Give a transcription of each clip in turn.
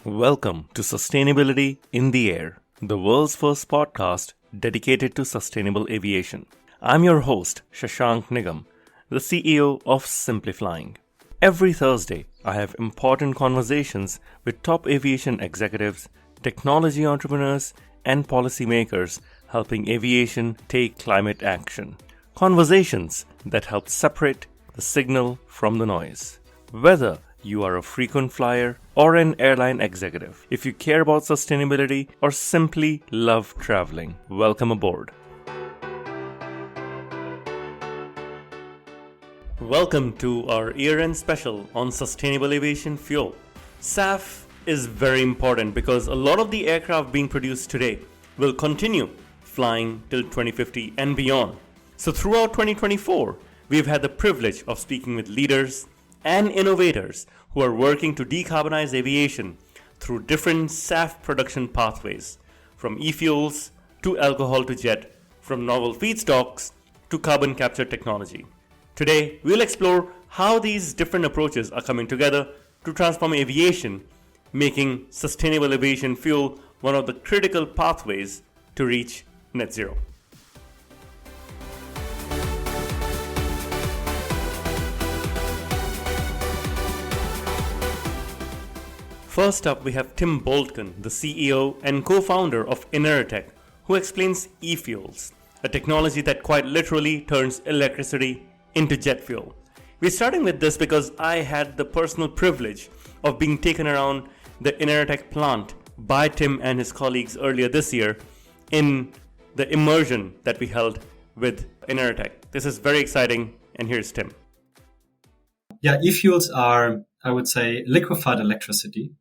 Welcome to Sustainability in the Air, the world's first podcast dedicated to sustainable aviation. I'm your host, Shashank Nigam, the CEO of Simplifying. Every Thursday, I have important conversations with top aviation executives, technology entrepreneurs, and policymakers helping aviation take climate action. Conversations that help separate the signal from the noise. Whether you are a frequent flyer or an airline executive, if you care about sustainability or simply love traveling, welcome aboard. Welcome to our year-end special on sustainable aviation fuel. SAF is very important because a lot of the aircraft being produced today will continue flying till 2050 and beyond. So throughout 2024, we've had the privilege of speaking with leaders and innovators who are working to decarbonize aviation through different SAF production pathways, from e-fuels to alcohol to jet, from novel feedstocks to carbon capture technology. Today, we'll explore how these different approaches are coming together to transform aviation, making sustainable aviation fuel one of the critical pathways to reach net zero. First up, we have Tim Boeltken, the CEO and co-founder of INERATEC, who explains e-fuels, a technology that quite literally turns electricity into jet fuel. We're starting with this because I had the personal privilege of being taken around the INERATEC plant by Tim and his colleagues earlier this year in the immersion that we held with INERATEC. This is very exciting, and here's Tim. Yeah, e-fuels are, I would say, liquefied electricity.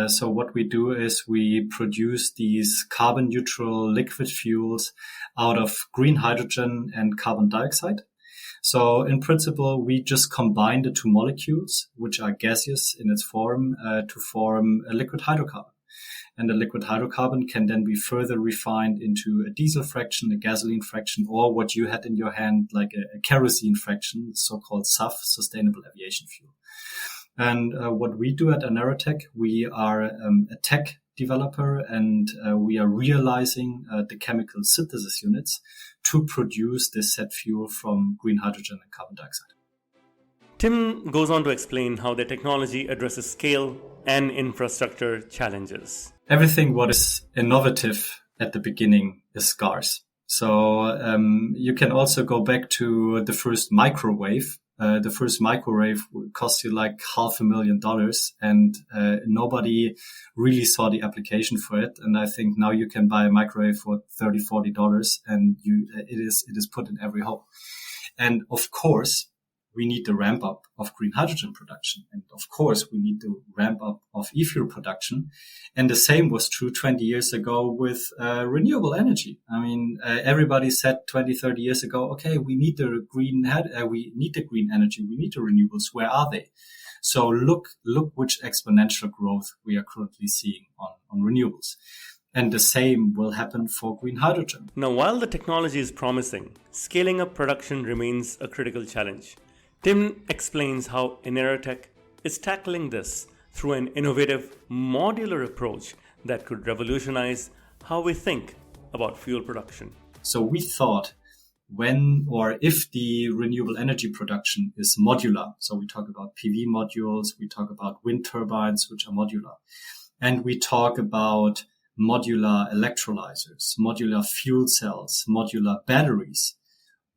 So what we do is we produce these carbon neutral liquid fuels out of green hydrogen and carbon dioxide. So in principle, we just combine the two molecules, which are gaseous in its form, to form a liquid hydrocarbon. And the liquid hydrocarbon can then be further refined into a diesel fraction, a gasoline fraction, or what you had in your hand, like a kerosene fraction, so-called SAF, Sustainable Aviation Fuel. And what we do at INERATEC, we are a tech developer, and we are realizing the chemical synthesis units to produce this set fuel from green hydrogen and carbon dioxide. Tim goes on to explain how their technology addresses scale and infrastructure challenges. Everything what is innovative at the beginning is scarce. So you can also go back to the first microwave. The first microwave cost you like $500,000, and nobody really saw the application for it. And I think now you can buy a microwave for $30-40, and it is put in every home. And of course, we need the ramp up of green hydrogen production. And of course, we need the ramp up of e-fuel production. And the same was true 20 years ago with renewable energy. I mean, everybody said 20, 30 years ago, okay, we need the green energy. We need the renewables. Where are they? So look which exponential growth we are currently seeing on renewables. And the same will happen for green hydrogen. Now, while the technology is promising, scaling up production remains a critical challenge. Tim explains how INERATEC is tackling this through an innovative modular approach that could revolutionize how we think about fuel production. So we thought when or if the renewable energy production is modular, so we talk about PV modules, we talk about wind turbines, which are modular, and we talk about modular electrolyzers, modular fuel cells, modular batteries.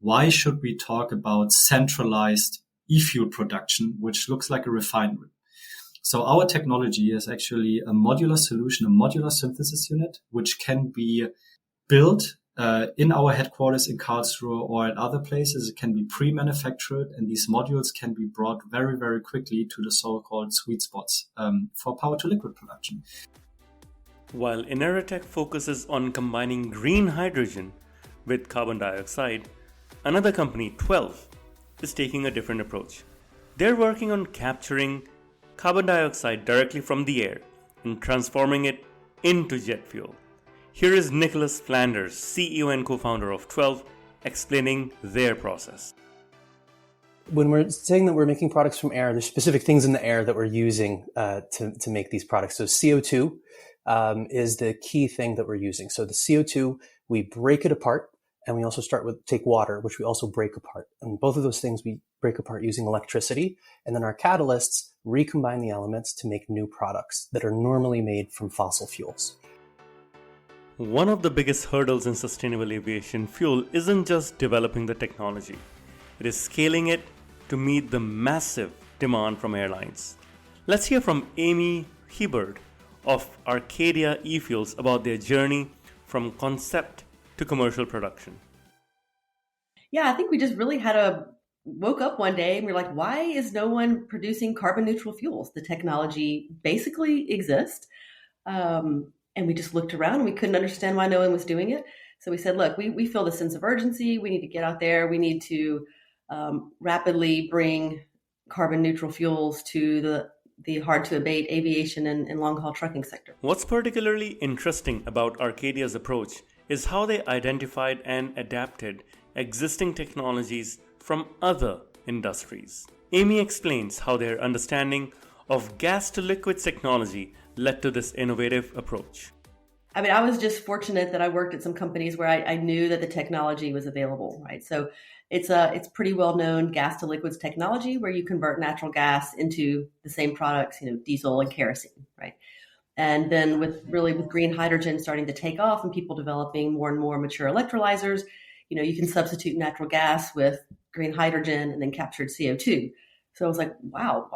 Why should we talk about centralized e-fuel production, which looks like a refinery? So our technology is actually a modular solution, a modular synthesis unit, which can be built in our headquarters in Karlsruhe or at other places. It can be pre-manufactured, and these modules can be brought very, very quickly to the so-called sweet spots for power-to-liquid production. While INERATEC focuses on combining green hydrogen with carbon dioxide, another company, 12, is taking a different approach. They're working on capturing carbon dioxide directly from the air and transforming it into jet fuel. Here is Nicholas Flanders, CEO and co-founder of 12, explaining their process. When we're saying that we're making products from air, there's specific things in the air that we're using to make these products. So CO2 is the key thing that we're using. So the CO2, we break it apart, and we also take water, which we also break apart. And both of those things we break apart using electricity. And then our catalysts recombine the elements to make new products that are normally made from fossil fuels. One of the biggest hurdles in sustainable aviation fuel isn't just developing the technology. It is scaling it to meet the massive demand from airlines. Let's hear from Amy Hebert of Arcadia eFuels about their journey from concept to commercial production. Yeah, I think we just really woke up one day and we're like, why is no one producing carbon neutral fuels? The technology basically exists. And we just looked around and we couldn't understand why no one was doing it. So we said, look, we feel the sense of urgency. We need to get out there. We need to rapidly bring carbon neutral fuels to the hard to abate aviation and long haul trucking sector. What's particularly interesting about Arcadia's approach is how they identified and adapted existing technologies from other industries. Amy explains how their understanding of gas to liquids technology led to this innovative approach. I mean, I was just fortunate that I worked at some companies where I knew that the technology was available, right? So it's pretty well known gas to liquids technology where you convert natural gas into the same products, diesel and kerosene, right? And then with green hydrogen starting to take off and people developing more and more mature electrolyzers, you can substitute natural gas with green hydrogen and then captured CO2. So I was like, wow,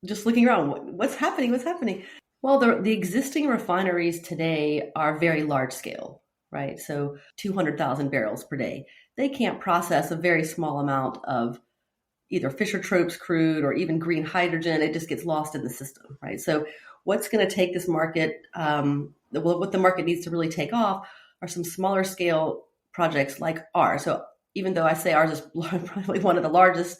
just looking around, what's happening? Well, the existing refineries today are very large scale, right? So 200,000 barrels per day. They can't process a very small amount of either Fischer-Tropsch crude or even green hydrogen. It just gets lost in the system, right? So what's going to take this market, what the market needs to really take off are some smaller scale projects like ours. So even though I say ours is probably one of the largest,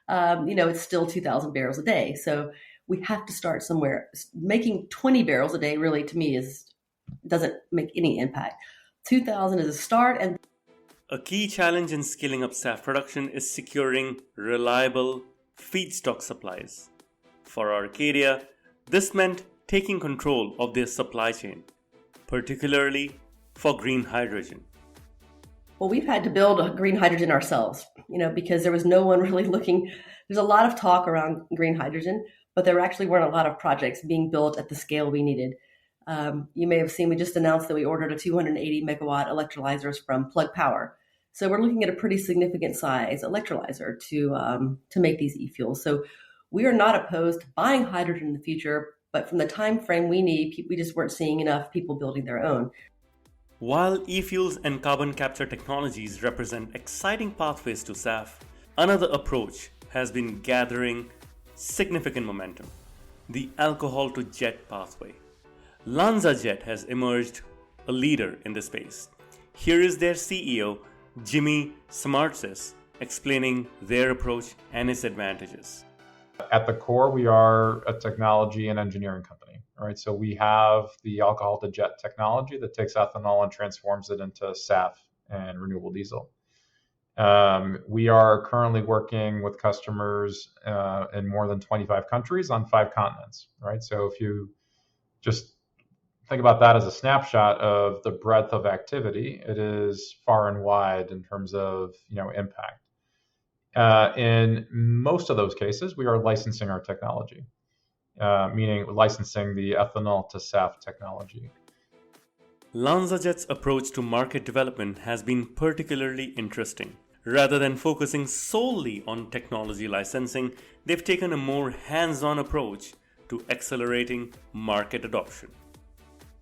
it's still 2,000 barrels a day. So we have to start somewhere. Making 20 barrels a day really, to me, doesn't make any impact. 2,000 is a start. And a key challenge in scaling up SAF production is securing reliable feedstock supplies. For Arcadia, this meant taking control of their supply chain, particularly for green hydrogen. Well, we've had to build green hydrogen ourselves, because there was no one really looking. There's a lot of talk around green hydrogen, but there actually weren't a lot of projects being built at the scale we needed. You may have seen we just announced that we ordered a 280 megawatt electrolyzers from Plug Power. So we're looking at a pretty significant size electrolyzer to make these e-fuels. So we are not opposed to buying hydrogen in the future, but from the time frame we need, we just weren't seeing enough people building their own. While e-fuels and carbon capture technologies represent exciting pathways to SAF, another approach has been gathering significant momentum: the alcohol-to-jet pathway. LanzaJet has emerged a leader in this space. Here is their CEO, Jimmy Samartzis, explaining their approach and its advantages. At the core, we are a technology and engineering company, right? So we have the alcohol-to-jet technology that takes ethanol and transforms it into SAF and renewable diesel. We are currently working with customers in more than 25 countries on 5 continents, right? So if you just think about that as a snapshot of the breadth of activity, it is far and wide in terms of impact. In most of those cases, we are licensing our technology, meaning licensing the ethanol-to-SAF technology. LanzaJet's approach to market development has been particularly interesting. Rather than focusing solely on technology licensing, they've taken a more hands-on approach to accelerating market adoption.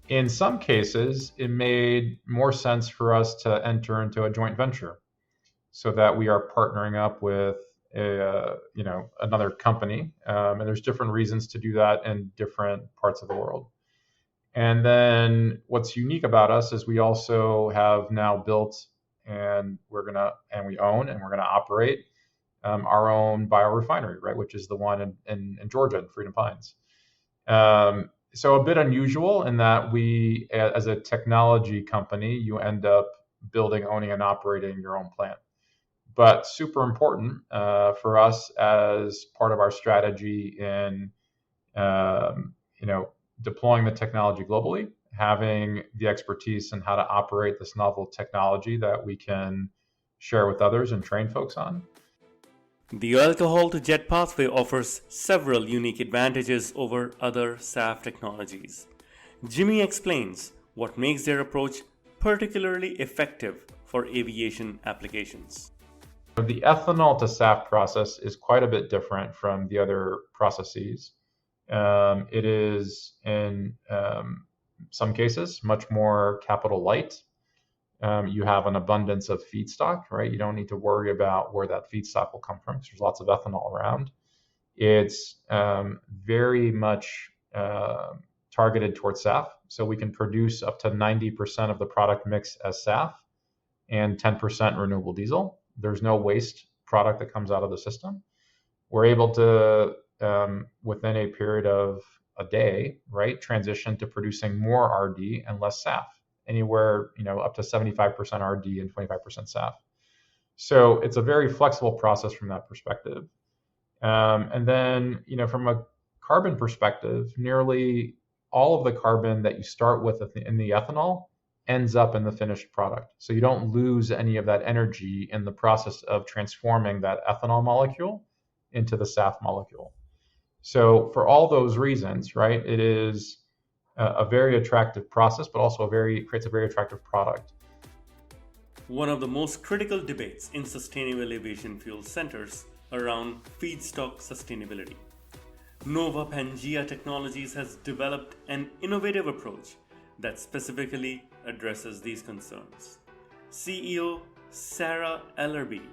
In some cases, it made more sense for us to enter into a joint venture so that we are partnering up with another company. And there's different reasons to do that in different parts of the world. And then what's unique about us is we also have now built and we own and we're gonna operate our own biorefinery, right, which is the one in Georgia, in Freedom Pines. So a bit unusual in that we, as a technology company, you end up building, owning, and operating your own plant. but super important for us as part of our strategy in deploying the technology globally, having the expertise in how to operate this novel technology that we can share with others and train folks on. The alcohol-to-jet pathway offers several unique advantages over other SAF technologies. Jimmy explains what makes their approach particularly effective for aviation applications. The ethanol-to-SAF process is quite a bit different from the other processes. It is, in some cases, much more capital light. You have an abundance of feedstock, right? You don't need to worry about where that feedstock will come from because there's lots of ethanol around. It's very much targeted towards SAF. So we can produce up to 90% of the product mix as SAF and 10% renewable diesel. There's no waste product that comes out of the system. We're able to, within a period of a day, right, transition to producing more RD and less SAF, anywhere, up to 75% RD and 25% SAF. So it's a very flexible process from that perspective. And then, from a carbon perspective, nearly all of the carbon that you start with in the ethanol ends up in the finished product. So you don't lose any of that energy in the process of transforming that ethanol molecule into the SAF molecule. So for all those reasons, right, it is a very attractive process, but also creates a very attractive product. One of the most critical debates in sustainable aviation fuel centers around feedstock sustainability. Nova Pangea Technologies has developed an innovative approach that specifically addresses these concerns. CEO Sarah Ellerby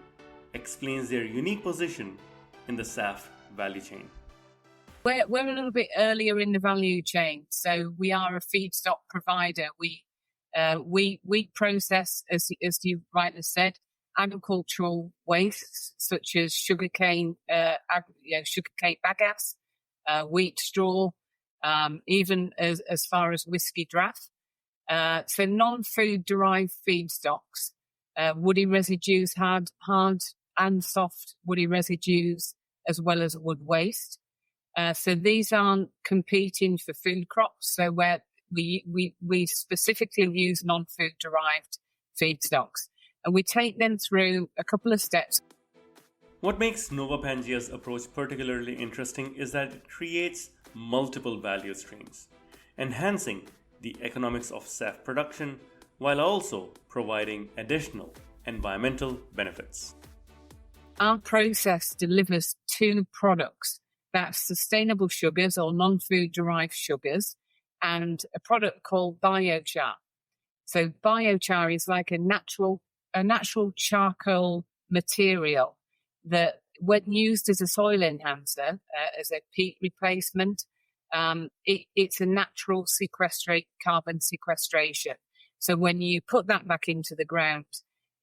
explains their unique position in the SAF value chain. We're a little bit earlier in the value chain, so we are a feedstock provider. We process, as you rightly said, agricultural wastes such as sugarcane bagasse, wheat straw, even as far as whiskey draff. So non-food derived feedstocks, woody residues, hard and soft woody residues, as well as wood waste. So these aren't competing for food crops. So where we specifically use non-food derived feedstocks, and we take them through a couple of steps. What makes Nova Pangea's approach particularly interesting is that it creates multiple value streams, enhancing the economics of SAF production while also providing additional environmental benefits. Our process delivers two products. That's sustainable sugars or non-food derived sugars and a product called biochar. So biochar is like a natural charcoal material that, when used as a soil enhancer, as a peat replacement, it's a natural carbon sequestration. So when you put that back into the ground,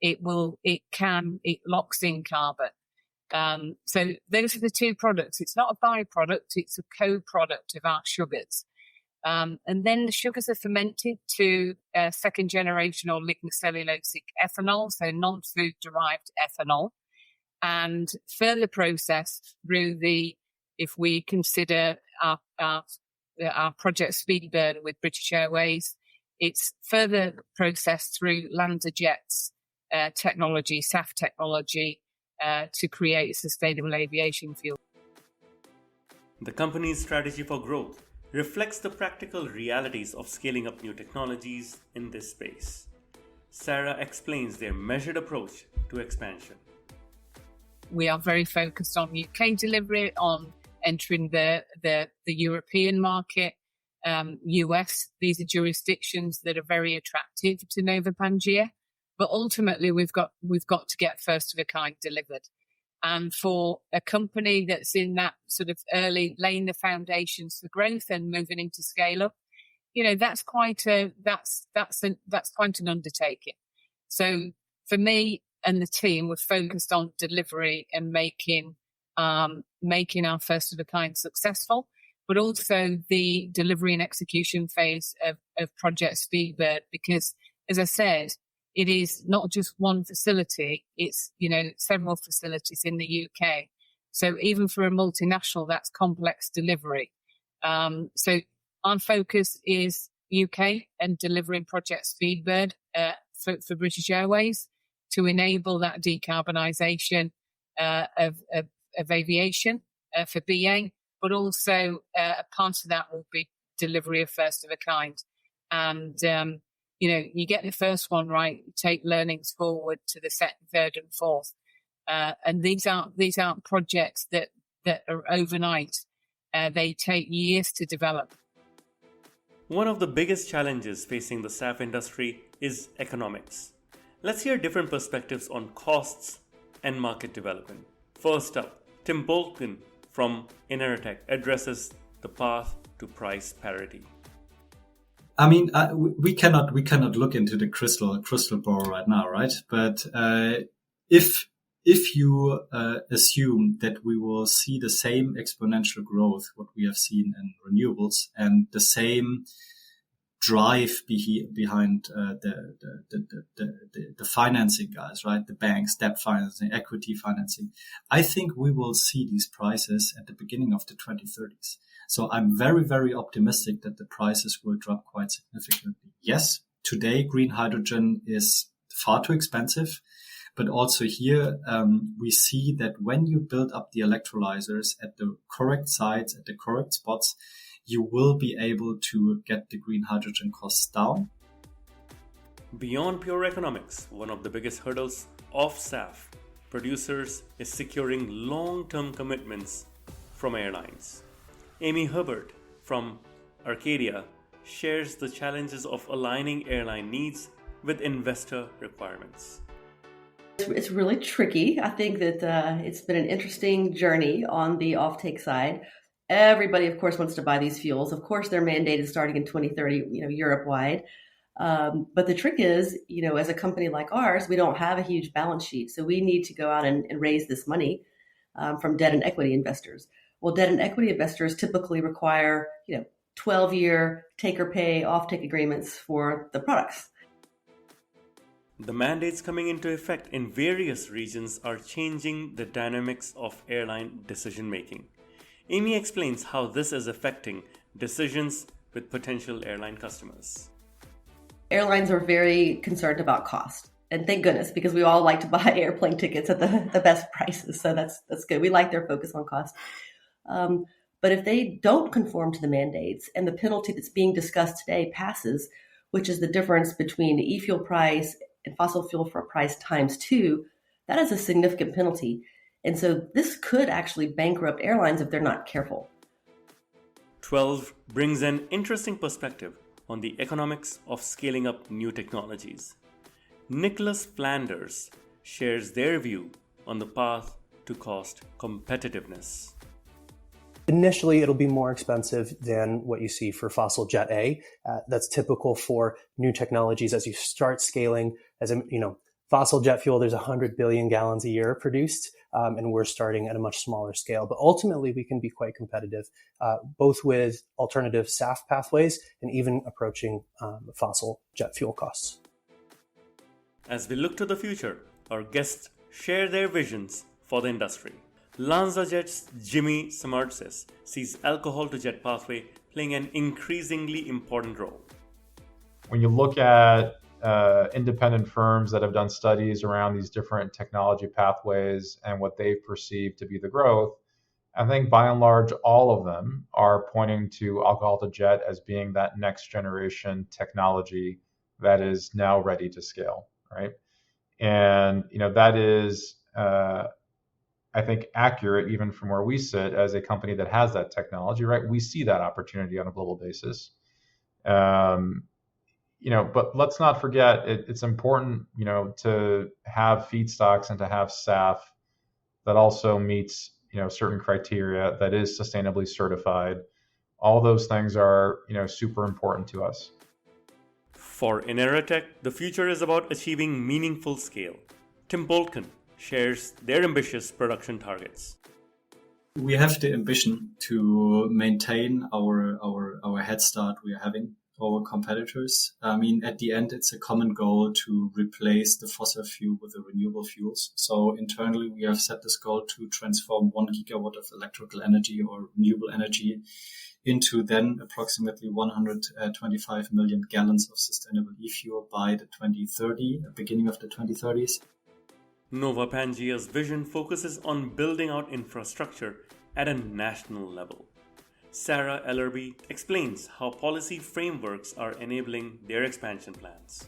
it locks in carbon. So those are the two products. It's not a byproduct, it's a co-product of our sugars. And then the sugars are fermented to second generation or lignocellulosic ethanol, so non-food derived ethanol, and further processed through if we consider our project Speedbird with British Airways, it's further processed through LanzaJet's technology, SAF technology, to create sustainable aviation fuel. The company's strategy for growth reflects the practical realities of scaling up new technologies in this space. Sarah explains their measured approach to expansion. We are very focused on UK delivery, on entering the European market, US. These are jurisdictions that are very attractive to Nova Pangea. But ultimately, we've got to get first of a kind delivered. And for a company that's in that sort of early, laying the foundations for growth and moving into scale up, that's quite an undertaking. So for me and the team, we're focused on delivery and making our first of a kind successful, but also the delivery and execution phase of Project Speedbird, because, as I said, it is not just one facility, it's, several facilities in the UK. So even for a multinational, that's complex delivery. So our focus is UK and delivering Project Speedbird for British Airways to enable that decarbonisation of aviation for BA, but also a part of that will be delivery of first of a kind. And, you get the first one right, take learnings forward to the second, third and fourth. And these aren't projects that are overnight. They take years to develop. One of the biggest challenges facing the SAF industry is economics. Let's hear different perspectives on costs and market development. First up, Tim Boeltken from INERATEC addresses the path to price parity. I mean, we cannot look into the crystal ball right now, right? But if you assume that we will see the same exponential growth what we have seen in renewables and the same drive behind the financing guys, right? The banks, debt financing, equity financing. I think we will see these prices at the beginning of the 2030s. So I'm very, very optimistic that the prices will drop quite significantly. Yes, today green hydrogen is far too expensive, but also here we see that when you build up the electrolyzers at the correct sites, at the correct spots, you will be able to get the green hydrogen costs down. Beyond pure economics, one of the biggest hurdles of SAF producers is securing long-term commitments from airlines. Amy Herbert from Arcadia shares the challenges of aligning airline needs with investor requirements. It's really tricky. I think that it's been an interesting journey on the offtake side. Everybody, of course, wants to buy these fuels. Of course, they're mandated starting in 2030, Europe-wide. But the trick is, as a company like ours, we don't have a huge balance sheet. So we need to go out and raise this money from debt and equity investors. Well, debt and equity investors typically require, 12-year take-or-pay offtake agreements for the products. The mandates coming into effect in various regions are changing the dynamics of airline decision-making. Amy explains how this is affecting decisions with potential airline customers. Airlines are very concerned about cost. And thank goodness, because we all like to buy airplane tickets at the best prices. So that's good. We like their focus on cost. But if they don't conform to the mandates and the penalty that's being discussed today passes, which is the difference between the e-fuel price and fossil fuel price times 2, that is a significant penalty. And so this could actually bankrupt airlines if they're not careful. 12 brings an interesting perspective on the economics of scaling up new technologies. Nicholas Flanders shares their view on the path to cost competitiveness. Initially, it'll be more expensive than what you see for fossil jet A. That's typical for new technologies as you start scaling. Fossil jet fuel, there's 100 billion gallons a year produced, and we're starting at a much smaller scale. But ultimately, we can be quite competitive, both with alternative SAF pathways and even approaching fossil jet fuel costs. As we look to the future, our guests share their visions for the industry. LanzaJet's Jimmy Samartzis sees alcohol-to-jet pathway playing an increasingly important role. When you look at independent firms that have done studies around these different technology pathways and what they perceive to be the growth, I think by and large, all of them are pointing to alcohol-to-jet as being that next generation technology that is now ready to scale, right? And, that is, I think, accurate even from where we sit as a company that has that technology, right? We see that opportunity on a global basis. But let's not forget, it's important, to have feedstocks and to have SAF that also meets, certain criteria, that is sustainably certified. All those things are, super important to us. For INERATEC, the future is about achieving meaningful scale. Tim Boeltken shares their ambitious production targets. We have the ambition to maintain our head start we are having our competitors. I mean, at the end, it's a common goal to replace the fossil fuel with the renewable fuels. So internally, we have set this goal to transform 1 gigawatt of electrical energy or renewable energy into then approximately 125 million gallons of sustainable e-fuel by the 2030, beginning of the 2030s. Nova Pangea's vision focuses on building out infrastructure at a national level. Sarah Ellerby explains how policy frameworks are enabling their expansion plans.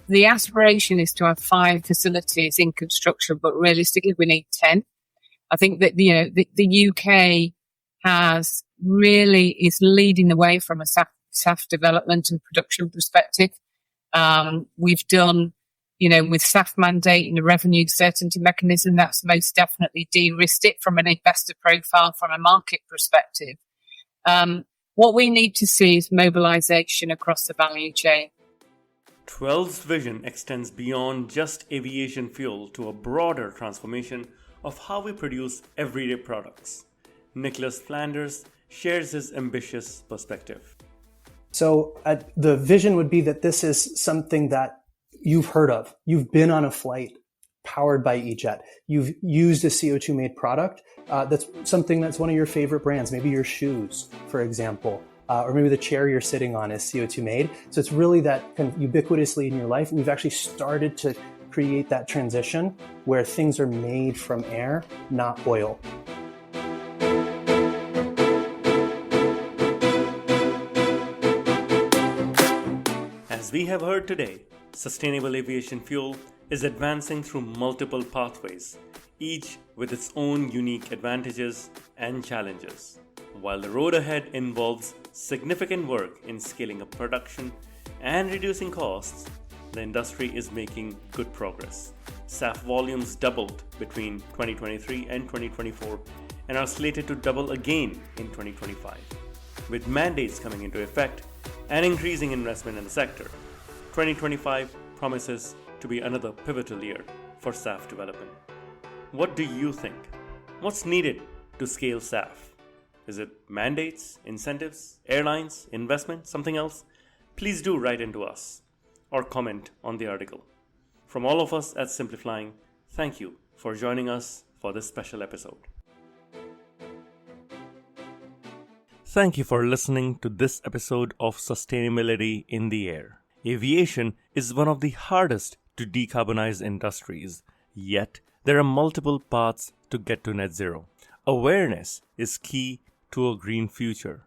The aspiration is to have 5 facilities in construction, but realistically we need 10. I think that, the UK is leading the way from a SAF development and production perspective. We've done, with SAF mandate and the revenue certainty mechanism, that's most definitely de-risked it from an investor profile, from a market perspective. What we need to see is mobilization across the value chain. 12's vision extends beyond just aviation fuel to a broader transformation of how we produce everyday products. Nicholas Flanders shares his ambitious perspective. So the vision would be that this is something that you've heard of. You've been on a flight powered by E-Jet. You've used a CO2 made product. That's something that's one of your favorite brands, maybe your shoes, for example, or maybe the chair you're sitting on is CO2 made. So it's really that kind of ubiquitously in your life. We've actually started to create that transition where things are made from air, not oil. As we have heard today, sustainable aviation fuel is advancing through multiple pathways, each with its own unique advantages and challenges. While the road ahead involves significant work in scaling up production and reducing costs, the industry is making good progress. SAF volumes doubled between 2023 and 2024 and are slated to double again in 2025. With mandates coming into effect and increasing investment in the sector, 2025 promises to be another pivotal year for SAF development. What do you think? What's needed to scale SAF? Is it mandates, incentives, airlines, investment, something else? Please do write into us or comment on the article. From all of us at Simplifying, thank you for joining us for this special episode. Thank you for listening to this episode of Sustainability in the Air. Aviation is one of the hardest to decarbonize industries, yet there are multiple paths to get to net zero. Awareness is key to a green future.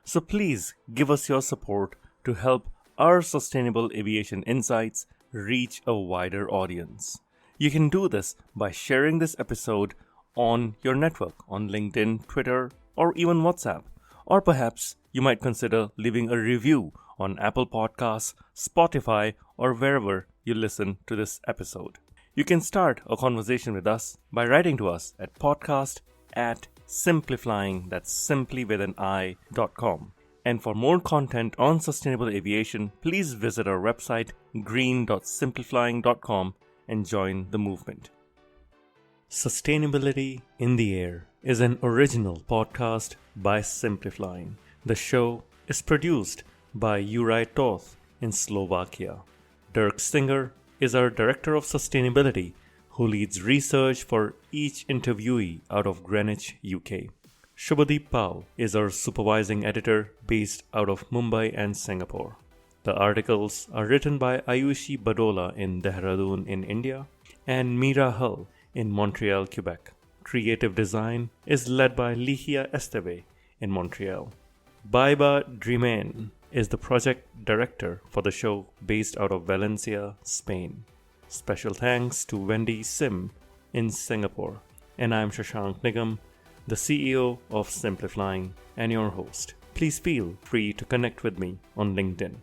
So please give us your support to help our sustainable aviation insights reach a wider audience. You can do this by sharing this episode on your network, on LinkedIn, Twitter, or even WhatsApp. Or perhaps you might consider leaving a review on Apple Podcasts, Spotify, or wherever you listen to this episode. You can start a conversation with us by writing to us at podcast@simplifying, that's simply with an i.com. And for more content on sustainable aviation, please visit our website green.simplifying.com and join the movement. Sustainability in the Air is an original podcast by Simplifying. The show is produced by Juraj Toth in Slovakia. Dirk Singer is our Director of Sustainability, who leads research for each interviewee out of Greenwich, UK. Shubhadeep Pal is our Supervising Editor based out of Mumbai and Singapore. The articles are written by Ayushi Badola in Dehradun in India and Mira Hull in Montreal, Quebec. Creative design is led by Ligia Esteve in Montreal. Baiba Drimen is the project director for the show based out of Valencia, Spain. Special thanks to Wendy Sim in Singapore. And I'm Shashank Nigam, the CEO of Simplifying and your host. Please feel free to connect with me on LinkedIn.